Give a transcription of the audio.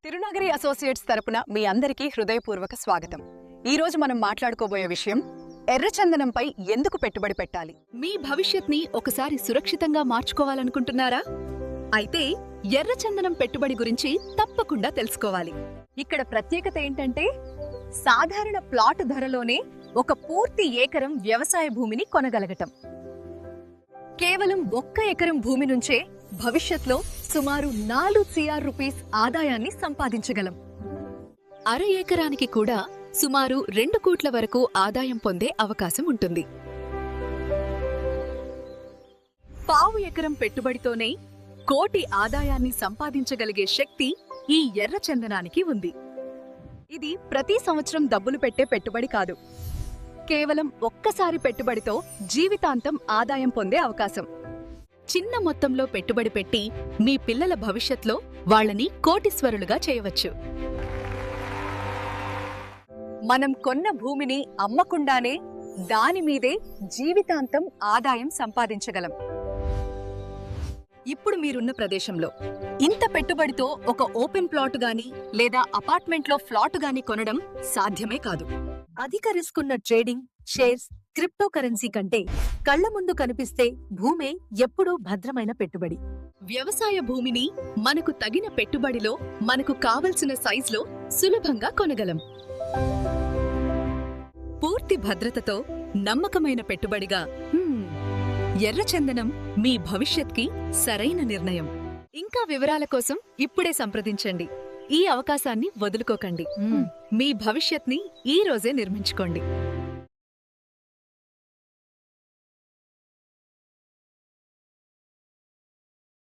Tirunagari associates తరపున మీ అందరికీ హృదయపూర్వక స్వాగతం. ఈ రోజు మనం మాట్లాడుకోబోయే విషయం ఎర్రచందనంపై ఎందుకు పెట్టుబడి పెట్టాలి. మీ భవిష్యత్ని ఒకసారి సురక్షితంగా మార్చుకోవాలనుకుంటున్నారా? అయితే ఎర్రచందనం పెట్టుబడి గురించి తప్పకుండా తెలుసుకోవాలి. ఇక్కడ ప్రత్యేకత ఏంటంటే సాధారణ ప్లాట్ ధరలోనే ఒక పూర్తి ఏకరం వ్యవసాయ భూమిని కొనగలగటం. కేవలం 1 ఎకరం భూమి నుంచే భవిష్యత్లో సుమారు 4 CR రూపీస్ ఆదాయాన్ని సంపాదించగలం. అర ఎకరానికి కూడా సుమారు 2 కోట్ల వరకు ఆదాయం పొందే అవకాశం ఉంటుంది. పావు ఎకరం పెట్టుబడితోనే కోటి ఆదాయాన్ని సంపాదించగలిగే శక్తి ఈ ఎర్రచందనానికి ఉంది. ఇది ప్రతి సంవత్సరం డబ్బులు పెట్టే పెట్టుబడి కాదు, కేవలం ఒక్కసారి పెట్టుబడితో జీవితాంతం ఆదాయం పొందే అవకాశం. చిన్న మొత్తంలో పెట్టుబడి పెట్టి మీ పిల్లల భవిష్యత్లో వాళ్ళని కోటీశ్వరులుగా చేయవచ్చు. మనం కొన్న భూమిని అమ్మకుండానే దానిమీదే జీవితాంతం ఆదాయం సంపాదించగలం. ఇప్పుడు మీరున్న ప్రదేశంలో ఇంత పెట్టుబడితో ఒక ఓపెన్ ప్లాట్ గాని లేదా అపార్ట్మెంట్లో ఫ్లాట్ గాని కొనడం సాధ్యమే కాదు. అధిక రిస్క్ ఉన్న ట్రేడింగ్, షేర్స్, క్రిప్టో కరెన్సీ కంటే కళ్ల ముందు కనిపిస్తే భూమే ఎప్పుడూ భద్రమైన పెట్టుబడి. వ్యవసాయ భూమిని మనకు తగిన పెట్టుబడిలో మనకు కావలసిన సైజులో సులభంగా కొనగలం. పూర్తి భద్రతతో నమ్మకమైన పెట్టుబడిగా ఎర్రచందనం మీ భవిష్యత్కి సరైన నిర్ణయం. ఇంకా వివరాల కోసం ఇప్పుడే సంప్రదించండి. ఈ అవకాశాన్ని వదులుకోకండి. మీ భవిష్యత్ని ఈ రోజే నిర్మించుకోండి.